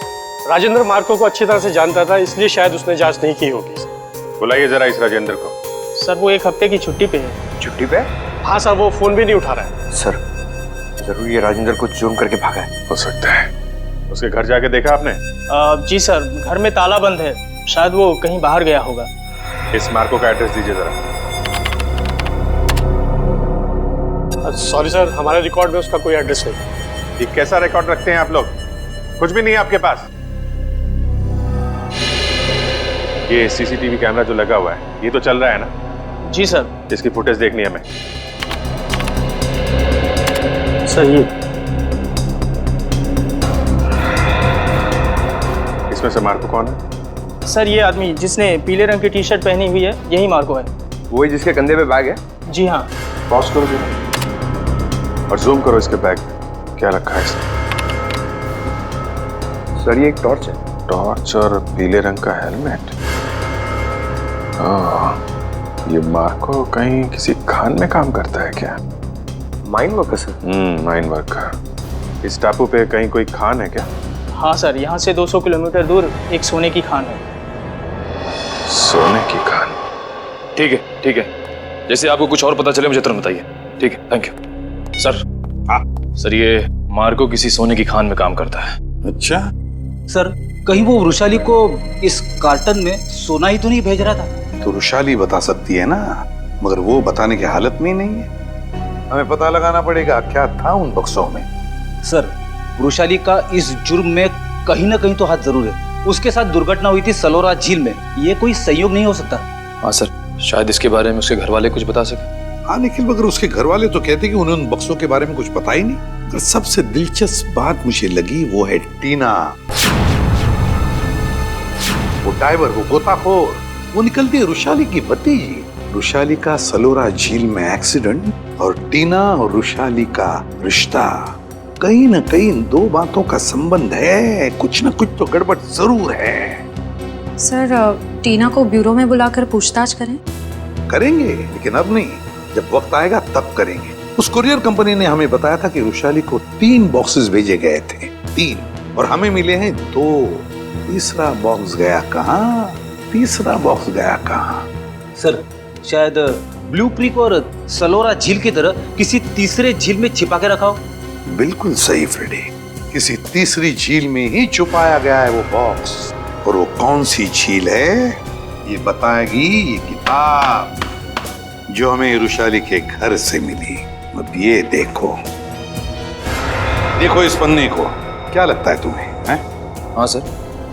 Speaker 19: राजेंद्र मार्को को अच्छी तरह से जानता था, इसलिए शायद उसने जांच नहीं की होगी।
Speaker 10: बुलाइए जरा इस राजेंद्र को।
Speaker 18: सर, वो एक हफ्ते की छुट्टी पे है।
Speaker 10: छुट्टी पे?
Speaker 19: हाँ सर, वो फोन भी नहीं उठा रहा है।
Speaker 5: सर, जरूर ये राजेंद्र को जुर्म करके भागा है।
Speaker 10: हो सकता है। उसके घर जाके देखा आपने?
Speaker 18: जी सर, घर में ताला बंद है, शायद वो कहीं बाहर गया होगा।
Speaker 10: इस मार्को का एड्रेस दीजिए जरा।
Speaker 19: सॉरी सर, हमारे रिकॉर्ड में उसका कोई एड्रेस नहीं।
Speaker 10: ये कैसा रिकॉर्ड रखते हैं आप लोग? कुछ भी नहीं है आपके पास? ये CCTV कैमरा जो लगा हुआ है, ये तो चल रहा है ना?
Speaker 18: जी सर।
Speaker 10: इसकी फुटेज देखनी है हमें।
Speaker 18: सर, ये
Speaker 10: इसमें से मार्को कौन है?
Speaker 18: सर, ये आदमी जिसने पीले रंग की टी-शर्ट पहनी हुई है, यही मार्को है।
Speaker 5: वही जिसके कंधे पे बैग है?
Speaker 18: जी हाँ।
Speaker 10: पॉज करो जरा और जूम करो इसके बैग में क्या रखा है इसने।
Speaker 5: सर, ये एक टॉर्च है।
Speaker 10: टॉर्च और पीले रंग का हेलमेट। ये मार्को कहीं किसी खान में काम करता है क्या?
Speaker 5: Mine worker sir?
Speaker 10: Mine worker. इस टापू पे कहीं कोई खान है क्या?
Speaker 18: हाँ सर, यहाँ से 200 किलोमीटर दूर एक सोने की खान है।
Speaker 10: सोने की खान?
Speaker 6: ठीक है, ठीक है। जैसे आपको कुछ और पता चले मुझे तुरंत बताइए। ठीक है, थैंक यू। सर, सर, ये मार्को किसी सोने की खान में काम करता है।
Speaker 9: अच्छा
Speaker 13: सर, कहीं वो वृषाली को इस कार्टन में सोना ही तो नहीं भेज रहा था?
Speaker 9: तो वृषाली बता सकती है ना, मगर वो बताने की हालत में ही नहीं है। हमें पता लगाना पड़ेगा क्या था उन बक्सों में।
Speaker 13: सर, वृषाली का इस जुर्म में कहीं ना कहीं तो हाथ जरूर है। उसके साथ दुर्घटना हुई थी सलोरा झील में, ये कोई संयोग नहीं हो सकता।
Speaker 6: हाँ सर, शायद इसके बारे में उसके घर वाले कुछ बता सके।
Speaker 9: हाँ निखिल, मगर उसके घर वाले तो कहते कि उन्हें उन बक्सों के बारे में कुछ पता ही नहीं। मगर सबसे दिलचस्प बात मुझे लगी वो है टीना। वो डाइवर, वो गोताखोर, वो निकलती है वृषाली की भतीजी। रुशाली का सलोरा झील में एक्सीडेंट और टीना और रुशाली का रिश्ता, कहीं न कहीं इन दो बातों का संबंध है। कुछ न कुछ तो गड़बड़ जरूर है।
Speaker 11: सर टीना को ब्यूरो में बुलाकर पूछताछ करें?
Speaker 9: करेंगे, लेकिन अब नहीं, जब वक्त आएगा तब करेंगे। उस कुरियर कंपनी ने हमें बताया था कि रुशाली को 3 बॉक्सेस भेजे गए थे, 3, और हमें मिले हैं 2। तीसरा बॉक्स गया कहाँ? तीसरा बॉक्स गया कहाँ?
Speaker 13: सर शायद ब्लू क्रीक और सलोरा झील की तरह किसी तीसरे झील में छिपा के रखा हो।
Speaker 9: बिल्कुल सही फ्रेडी, किसी तीसरी झील में ही छुपाया गया है वो बॉक्स। और वो कौन सी झील है ये बताएगी ये किताब जो हमें रुशाली के घर से मिली। अब ये देखो, देखो इस पन्ने को, क्या लगता है तुम्हें? हैं?
Speaker 6: हाँ सर,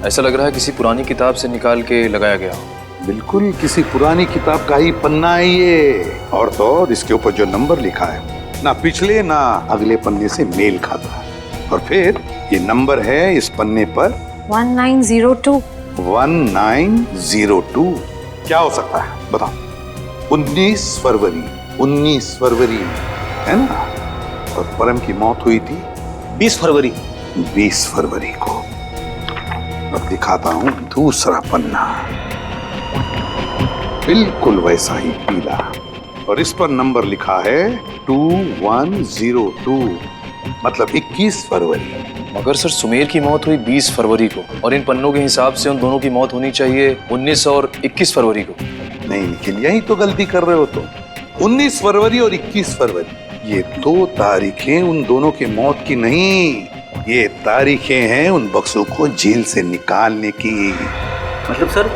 Speaker 6: ऐसा लग रहा है किसी पुरानी किताब से निकाल के लगाया गया हो।
Speaker 9: बिल्कुल किसी पुरानी किताब का ही पन्ना है ये। और तो और इसके ऊपर जो नंबर लिखा है ना पिछले ना अगले पन्ने से मेल खाता है। और फिर ये नंबर है इस पन्ने पर
Speaker 11: 1902।
Speaker 9: 1902 क्या हो सकता है बताओ? 19 फरवरी, 19 फरवरी है ना? और परम की मौत हुई थी
Speaker 13: 20 फरवरी।
Speaker 9: 20 फरवरी को। अब दिखाता हूं दूसरा पन्ना, बिल्कुल वैसा ही पीला, और इस पर नंबर लिखा है 2102, मतलब 21 फरवरी।
Speaker 6: मगर सर सुमेर की मौत हुई 20 फरवरी को, और इन पन्नों के हिसाब से उन दोनों की मौत होनी चाहिए 19 और 21 फरवरी को।
Speaker 9: नहीं निखिल, यही तो गलती कर रहे हो तुम। 19 फरवरी और 21 फरवरी ये 2 तारीखें उन दोनों की मौत की नहीं, ये तारीखें हैं उन बक्सों को जेल से निकालने की।
Speaker 13: मतलब सर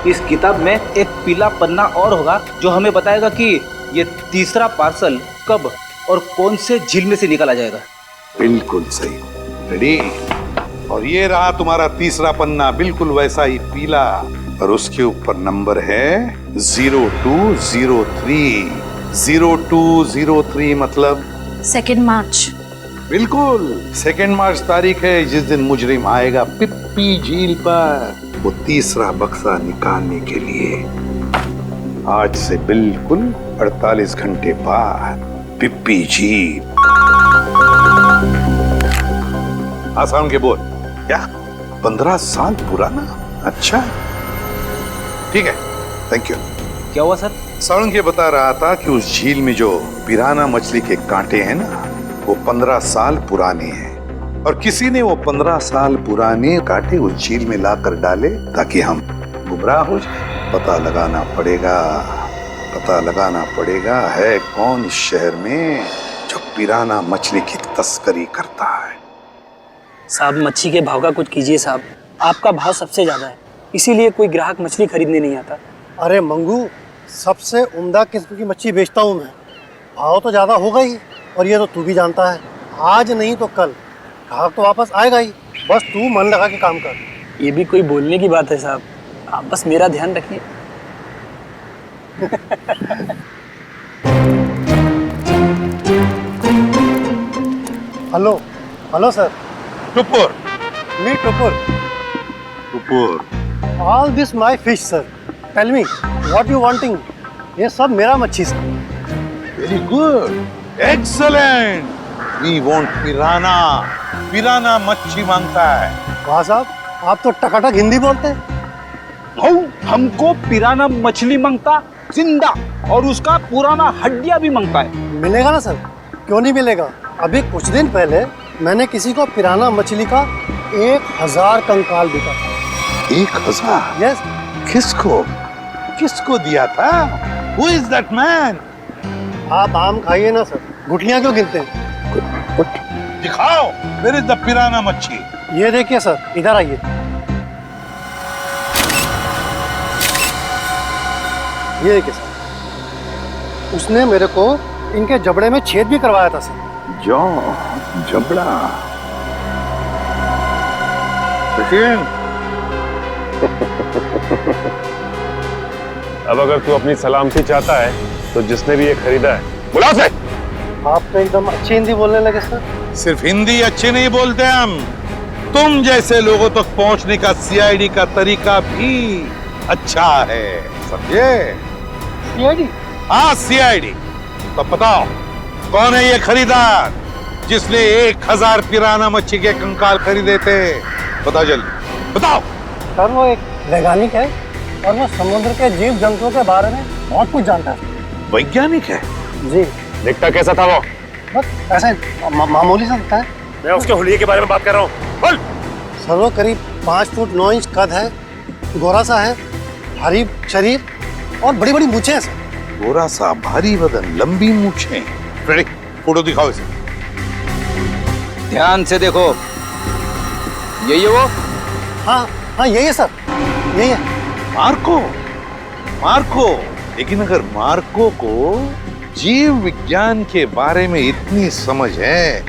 Speaker 13: इस किताब में एक पीला पन्ना और होगा जो हमें बताएगा कि ये तीसरा पार्सल कब और कौन से झील में से निकाला जाएगा।
Speaker 9: बिल्कुल सही, रेडी। और ये रहा तुम्हारा तीसरा पन्ना, बिल्कुल वैसा ही पीला, और उसके ऊपर नंबर है 0203। 0203 मतलब
Speaker 11: 2 मार्च।
Speaker 9: बिल्कुल 2 मार्च तारीख है जिस दिन मुजरिम आएगा पिप्पी झील पर वो तीसरा बक्सा निकालने के लिए। आज से बिल्कुल 48 घंटे बाद पिप्पी झील। आसान के बोल क्या? 15 साल पुराना? अच्छा ठीक है, थैंक यू।
Speaker 13: क्या हुआ सर?
Speaker 9: साउंड के बता रहा था कि उस झील में जो पिराना मछली के कांटे हैं ना, वो 15 साल पुराने हैं, और किसी ने वो 15 साल पुराने कांटे उस झील में लाकर डाले ताकि हम गुमराह हो जाए। पता लगाना पड़ेगा, पता लगाना पड़ेगा है कौन इस शहर में जो पिराना मछली की तस्करी करता है।
Speaker 18: साहब मच्छी के भाव का कुछ कीजिए साहब, आपका भाव सबसे ज्यादा है, इसीलिए कोई ग्राहक मछली खरीदने नहीं आता।
Speaker 20: अरे मंगू, सबसे उम्दा किस्म की मच्छी बेचता हूँ मैं, भाव तो ज़्यादा होगा ही, और ये तो तू भी जानता है, आज नहीं तो कल ग्राहक तो वापस आएगा ही, बस तू मन लगा के काम कर।
Speaker 18: ये भी कोई बोलने की बात है साहब, आप बस मेरा ध्यान रखिए।
Speaker 20: Hello hello sir.
Speaker 9: Tupur.
Speaker 20: Me Tupur.
Speaker 9: Tupur.
Speaker 20: All this my fish sir, tell me what you wanting. ये सब मेरा मच्छी sir.
Speaker 9: Very good, excellent. We want piranha, piranha मच्छी मांगता है।
Speaker 20: वाह साहब, आप तो टकाटक हिंदी बोलते हैं।
Speaker 4: हमको पिराना मछली मांगता जिंदा, और उसका पुराना हड्डियां भी मांगता है।
Speaker 20: मिलेगा ना सर, क्यों नहीं मिलेगा। अभी कुछ दिन पहले मैंने किसी को पिराना मछली का 1000 कंकाल दिया था।
Speaker 9: 1000?
Speaker 20: यस।
Speaker 9: किसको किसको दिया था? Who is that man?
Speaker 20: आप आम खाइए ना सर, गुठलियां क्यों गिनते हैं?
Speaker 9: दिखाओ, where is the पिराना मच्छी?
Speaker 20: ये देखिए सर, इधर आइए। ये देखिए सर, उसने मेरे को इनके जबड़े में छेद भी करवाया था सर।
Speaker 9: जो जबड़ा। सचिन।
Speaker 19: अब अगर तू अपनी सलामती चाहता है तो जिसने भी ये खरीदा है बुला से।
Speaker 20: आप तो एकदम अच्छी हिंदी बोलने लगे सर।
Speaker 9: सिर्फ हिंदी अच्छी नहीं बोलते हम, तुम जैसे लोगों तक पहुंचने का सीआईडी का तरीका भी अच्छा है, समझे?
Speaker 20: सीआईडी?
Speaker 9: हाँ सीआईडी। तो बताओ कौन है ये खरीदार जिसने 1000 पिराना मच्छी के कंकाल खरीदे थे? बताओ जल्दी बताओ।
Speaker 20: सर वो एक वैज्ञानिक है और वो समुद्र के जीव जंतुओं के बारे में बहुत कुछ जानता है।
Speaker 9: वैज्ञानिक है?
Speaker 20: जी।
Speaker 9: दिखता कैसा था वो?
Speaker 20: बस ऐसे मामूली सा दिखता है।
Speaker 9: मैं उसके हुलिये के बारे में बात कर रहा हूँ। बोल।
Speaker 20: सर वो करीब 5 फुट 9 इंच कद है, गोरा सा है, भारी शरीर और बड़ी बड़ी मूछें हैं सर।
Speaker 9: गोरा सा, भारी बदन, लंबी मूछें। फ्रेडी फोटो दिखाओ इसे।
Speaker 4: ध्यान से देखो, यही है वो?
Speaker 20: हाँ हाँ यही है सर, यही है।
Speaker 9: मार्को? मार्को? लेकिन अगर मार्को को जीव विज्ञान के बारे में इतनी समझ है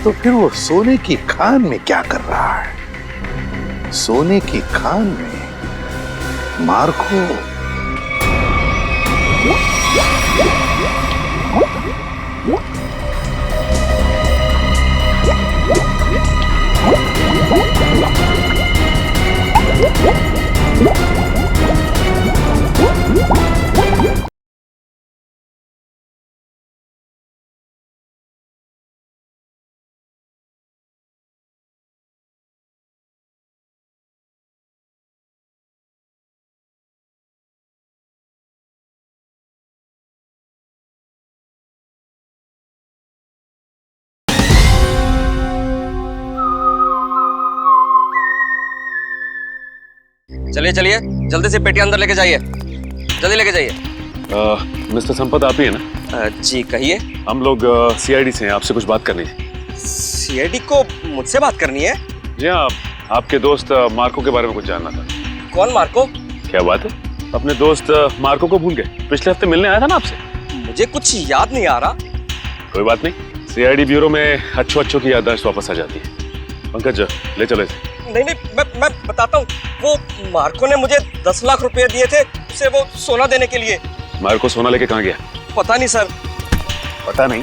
Speaker 9: तो फिर वो सोने की खान में क्या कर रहा है? सोने की खान में मार्को
Speaker 21: चलिए चलिए जल्दी से पेटी अंदर लेके जाइए, जल्दी लेके जाइए।
Speaker 10: मिस्टर संपत आप ही है ना?
Speaker 21: जी कहिए।
Speaker 10: हम लोग सीआईडी से हैं, आपसे कुछ बात करनी है।
Speaker 21: सीआईडी को मुझसे बात करनी है?
Speaker 10: जी हाँ, आपके दोस्त मार्को के बारे में कुछ जानना था।
Speaker 21: कौन मार्को?
Speaker 10: क्या बात है, अपने दोस्त मार्को को भूल गए? पिछले हफ्ते मिलने आया था ना आपसे।
Speaker 21: मुझे कुछ याद नहीं आ रहा।
Speaker 10: कोई बात नहीं, सीआईडी ब्यूरो में अच्छों की याददाश्त वापस आ जाती है। पंकज ले चलो इसे।
Speaker 21: नहीं मैं बताता हूँ। वो मार्को ने मुझे 10 लाख रुपए दिए थे उसे वो सोना देने के लिए।
Speaker 10: मार्को सोना लेके कहाँ गया?
Speaker 21: पता नहीं सर।
Speaker 10: पता नहीं?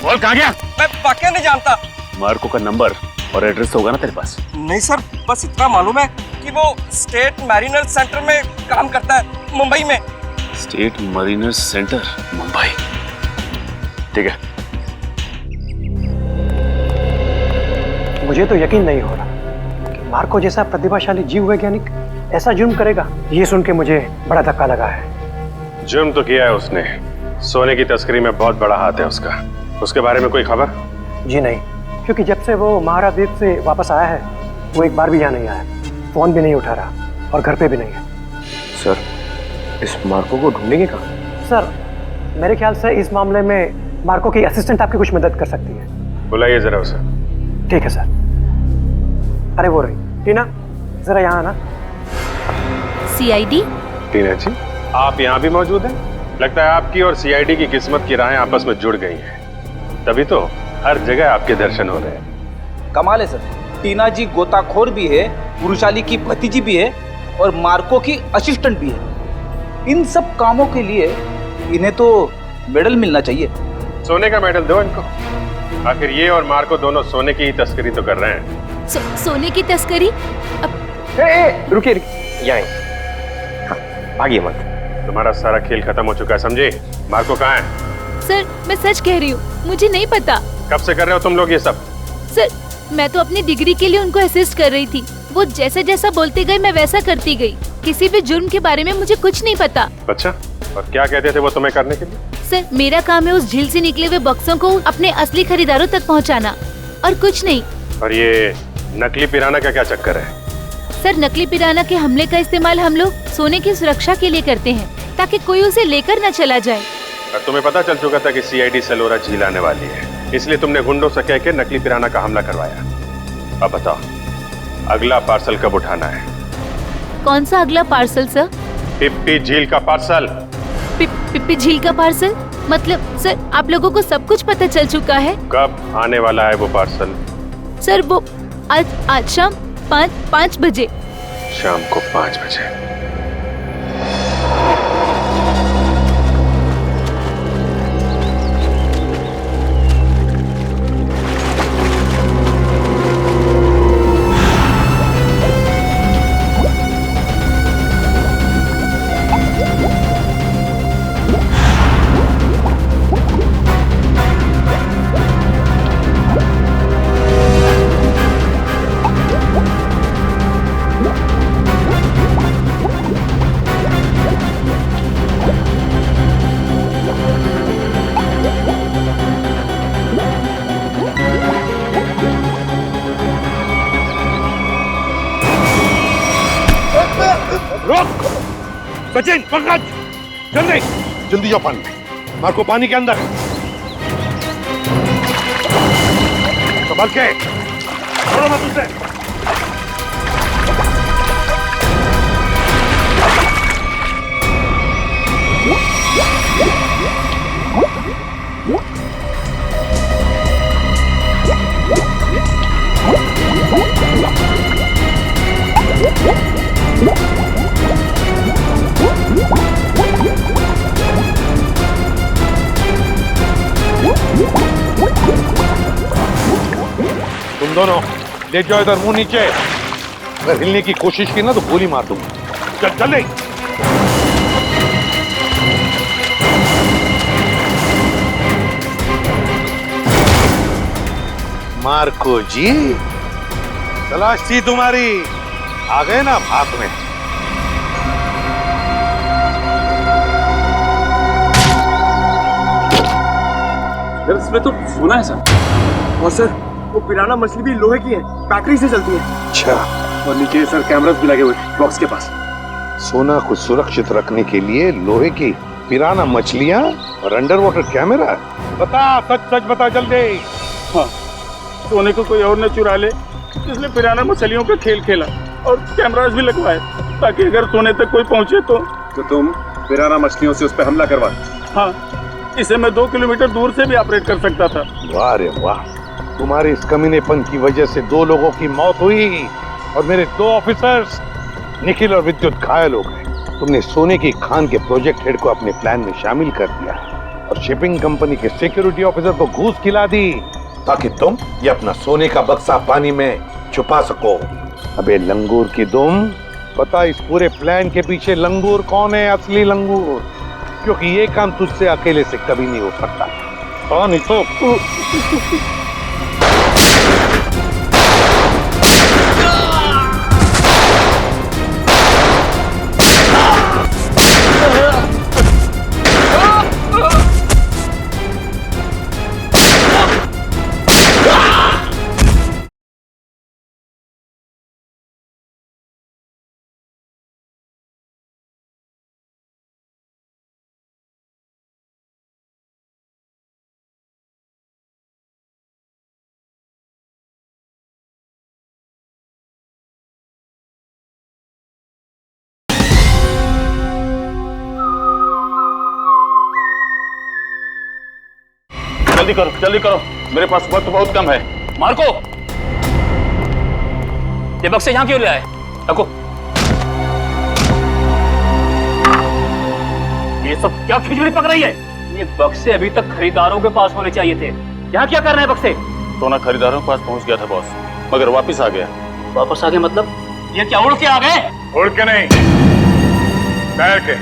Speaker 10: बोल कहाँ गया?
Speaker 21: मैं वाकई नहीं जानता।
Speaker 10: मार्को का नंबर और एड्रेस तो होगा ना तेरे पास?
Speaker 21: नहीं सर, बस इतना मालूम है कि वो स्टेट मैरिनर सेंटर में काम करता है, मुंबई में।
Speaker 10: State mariner centre, Mumbai. ठीक है।
Speaker 20: मुझे तो यकीन नहीं हो रहा कि मार्को जैसा प्रतिभाशाली जीव वैज्ञानिक ऐसा जुर्म करेगा। ये सुन के मुझे बड़ा धक्का लगा है।
Speaker 22: जुर्म तो किया है उसने, सोने की तस्करी में बहुत बड़ा हाथ है उसका। उसके बारे में कोई खबर?
Speaker 20: जी नहीं, क्योंकि जब से वो महाराद्वीप से वापस आया है वो एक बार भी यहाँ नहीं आया, फोन भी नहीं उठा रहा और घर पे भी नहीं है।
Speaker 5: सर, इस मार्को को ढूंढेंगे कहाँ?
Speaker 20: सर, मेरे ख्याल से इस मामले में मार्को की असिस्टेंट आपकी कुछ मदद कर सकती है।
Speaker 22: बुलाइए जरा उसे।
Speaker 20: ठीक है सर। अरे वो रही टीना, जरा यहाँ आना।
Speaker 7: सीआईडी?
Speaker 22: टीना जी, आप यहाँ भी मौजूद हैं? लगता है आपकी और सीआईडी की किस्मत की राहें आपस में जुड़ गई हैं, तभी तो हर जगह आपके दर्शन हो रहे हैं।
Speaker 23: कमाल है सर, टीना जी गोताखोर भी है, पुरुषाली की भतीजी भी है और मार्को की असिस्टेंट भी है। इन सब कामों के लिए इन्हें तो मेडल मिलना चाहिए।
Speaker 22: सोने का मेडल दो इनको। आखिर ये और मार्को दोनों सोने की ही तस्करी तो कर रहे हैं।
Speaker 7: सोने की तस्करी?
Speaker 22: रुकिए यहाँ भागिए मत। तुम्हारा सारा खेल खत्म हो चुका है, समझे? मार्को कहाँ है?
Speaker 7: सर, मैं सच कह रही हूँ, मुझे नहीं पता।
Speaker 22: कब से कर रहे हो तुम लोग ये सब?
Speaker 7: सर, मैं तो अपनी डिग्री के लिए उनको असिस्ट कर रही थी। वो जैसा जैसा बोलते गए मैं वैसा करती गई। किसी भी जुर्म के बारे में मुझे कुछ नहीं पता।
Speaker 22: अच्छा, और क्या कहते थे वो तुम्हें करने के लिए?
Speaker 7: सर, मेरा काम है उस झील से निकले हुए बक्सों को अपने असली खरीदारों तक पहुँचाना, और कुछ नहीं।
Speaker 22: और ये नकली पिराना का क्या चक्कर है?
Speaker 7: सर, नकली पिराना के हमले का इस्तेमाल हम लोग सोने की सुरक्षा के लिए करते हैं, ताकि कोई उसे लेकर न चला जाए।
Speaker 22: और तुम्हें पता चल चुका था कि सीआईडी सेलोरा झील आने वाली है, इसलिए तुमने गुंडों से कह के नकली पिराना का हमला करवाया। अब बताओ, अगला पार्सल कब उठाना है?
Speaker 7: कौन सा अगला पार्सल सर?
Speaker 22: पिप्पी झील का पार्सल।
Speaker 7: पिप्पी झील का पार्सल? मतलब सर, आप लोगों को सब कुछ पता चल चुका है?
Speaker 22: कब आने वाला है वो पार्सल?
Speaker 7: सर, वो आज शाम 5 बजे।
Speaker 22: शाम को 5 बजे।
Speaker 9: सचिन पंकज जल्दी जल्दी जाओ पानी में। मार्को पानी के अंदर संभल के छोड़ो मत उसे। तुम दोनों ले जाओ इधर मुंह नीचे। अगर हिलने की कोशिश की ना तो गोली मार दूंगा। चल चल नहीं। मार्को जी तलाश थी तुम्हारी, आ गए ना भाग में।
Speaker 21: इसमें तो सोना है सर। और सर वो पिराना मछली भी लोहे की है, बैटरी से चलती है।
Speaker 9: अच्छा।
Speaker 21: और नीचे सर कैमरास भी लगे हुए बॉक्स के पास।
Speaker 9: सोना को सुरक्षित रखने के लिए लोहे की पिराना मछलियां और अंडर वाटर कैमरा। बता, सच सच बता जल्दी।
Speaker 18: हाँ, सोने को कोई और न चुरा ले, इसलिए पिराना मछलियों का खेल खेला और कैमरास भी लगवाए ताकि अगर सोने तक कोई पहुंचे तो
Speaker 21: तुम पिराना मछलियों से उस पर हमला करवा।
Speaker 18: हाँ, इसे मैं 2 किलोमीटर दूर से भी ऑपरेट कर सकता था।
Speaker 9: वाह रे वाह, तुम्हारे इस कमीनेपन की वजह से 2 लोगों की मौत हुई और मेरे 2 ऑफिसर्स निखिल और विद्युत घायल हो गए। तुमने सोने की खान के प्रोजेक्ट हेड को अपने प्लान में शामिल कर दिया और शिपिंग कंपनी के सिक्योरिटी ऑफिसर को घूस खिला दी ताकि तुम ये अपना सोने का बक्सा पानी में छुपा सको। अबे लंगूर की दुम, पता इस पूरे प्लान के पीछे लंगूर कौन है? असली लंगूर, क्योंकि ये काम तुझसे अकेले से कभी नहीं हो सकता। हाँ नहीं तो
Speaker 15: जल्दी करो, मेरे पास वक्त बहुत कम है। मार्को, ये बक्से यहाँ क्यों ले आए? रखो। ये सब क्या खिचड़ी पक रही है? ये बक्से अभी तक खरीदारों के पास होने चाहिए थे। यहाँ क्या कर रहे हैं बक्से?
Speaker 6: सोना खरीदारों के पास पहुंच गया था बॉस, मगर वापस आ गया।
Speaker 15: वापस आ गए मतलब? ये क्या उड़ के आ गए?
Speaker 3: उड़ के नहीं, तैर के,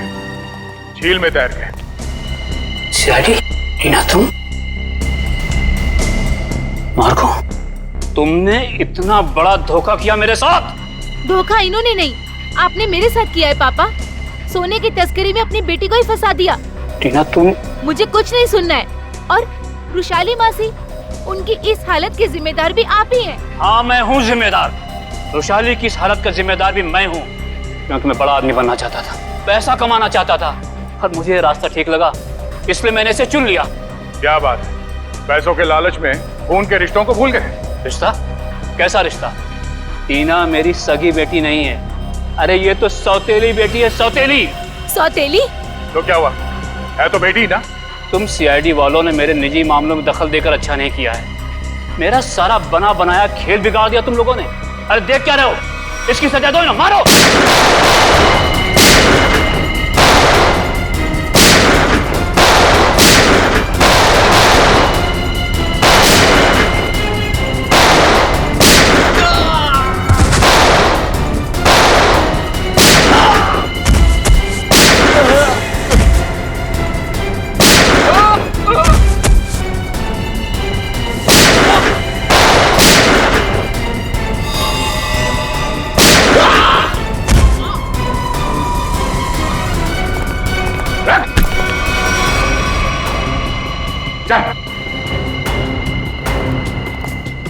Speaker 3: झील में तैर के।
Speaker 15: सीआईडी, टीना तुम? मार्को, तुमने इतना बड़ा धोखा किया मेरे साथ।
Speaker 7: धोखा इन्होंने नहीं, आपने मेरे साथ किया है पापा। सोने की तस्करी में अपनी बेटी को ही फंसा दिया।
Speaker 15: टीना तुम?
Speaker 7: मुझे कुछ नहीं सुनना है। और रुशाली मासी, उनकी इस हालत के जिम्मेदार भी आप ही हैं।
Speaker 15: हाँ, मैं हूँ जिम्मेदार। रुशाली की इस हालत का जिम्मेदार भी मैं हूँ, क्योंकि मैं बड़ा आदमी बनना चाहता था, पैसा कमाना चाहता था, और मुझे ये रास्ता ठीक लगा, इसलिए मैंने इसे चुन लिया।
Speaker 3: क्या बात है, पैसों के लालच में खून के रिश्तों को भूल गए?
Speaker 15: रिश्ता? कैसा रिश्ता? टीना मेरी सगी बेटी नहीं है। अरे ये तो सौतेली बेटी है, सौतेली।
Speaker 7: सौतेली?
Speaker 3: तो क्या हुआ, है तो बेटी ना।
Speaker 15: तुम सीआईडी वालों ने मेरे निजी मामलों में दखल देकर अच्छा नहीं किया है। मेरा सारा बना बनाया खेल बिगाड़ दिया तुम लोगों ने। अरे देख क्या रहे हो, इसकी सजा दो ना, मारो।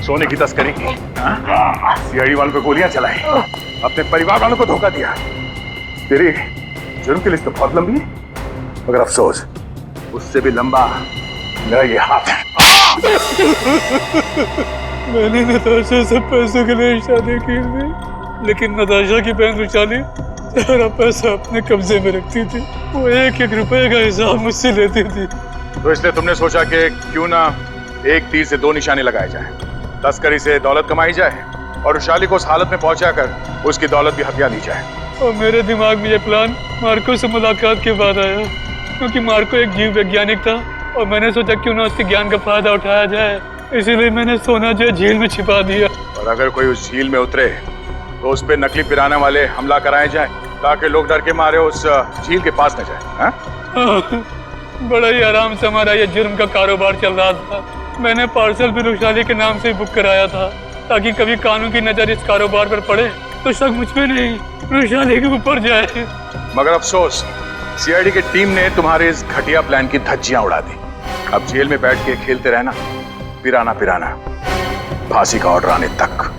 Speaker 3: सोने की तस्करी की, सीआईडी वालों को गोलियां चलाई, अपने परिवार वालों को धोखा दिया। जुर्म की लिस्ट तो बहुत लंबी है, मगर अफसोस उससे भी लंबा मेरा ये हाथ है।
Speaker 1: मैंने नताशा से पैसों के लिए शादी की थी, लेकिन नताशा की बहन रुशाली सारा पैसा अपने कब्जे में रखती थी। वो एक एक रुपए का हिसाब मुझसे लेती थी।
Speaker 3: तो इसलिए तुमने सोचा कि क्यों ना एक तीर से दो निशाने लगाए जाएं। तस्करी से दौलत कमाई जाए और रुशाली को उस हालत में पहुंचाकर उसकी दौलत भी हथिया ली जाए।
Speaker 1: और मेरे दिमाग में ये प्लान मार्को से मुलाकात के बाद आया, क्योंकि मार्को एक जीव वैज्ञानिक था और मैंने सोचा क्यों ना उसके ज्ञान का फायदा उठाया जाए। इसीलिए मैंने सोना जो झील में छिपा दिया।
Speaker 3: और अगर कोई उस झील में उतरे तो उस पे नकली पिराना वाले हमला कराए जाए, ताकि लोग डर के मारे उस झील के पास न जाए।
Speaker 1: बड़ा ही आराम से हमारा ये जुर्म का कारोबार चल रहा था। मैंने पार्सल भी रुशाली के नाम से बुक कराया था, ताकि कभी कानून की नजर इस कारोबार पर पड़े तो शक मुझ पे नहीं रुशाली के ऊपर जाए।
Speaker 3: मगर अफसोस सीआईडी की टीम ने तुम्हारे इस घटिया प्लान की धज्जियां उड़ा दी। अब जेल में बैठ के खेलते रहना, पिराना पिराना, फांसी का ऑर्डर आने तक।